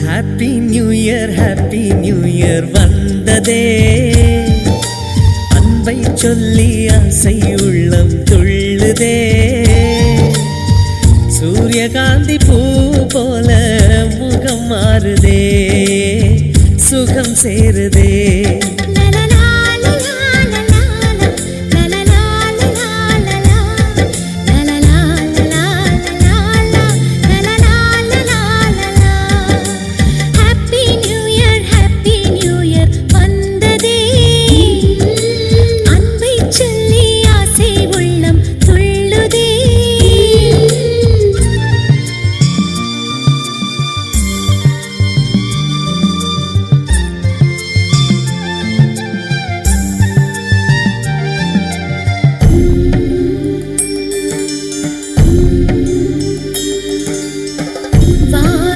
Happy new year வந்ததே, அன்பை சொல்லி ஆசை உள்ளம் துள்ளுதே. சூரியகாந்தி பூ போல முகம் மாறுதே, சுகம் சேருதே.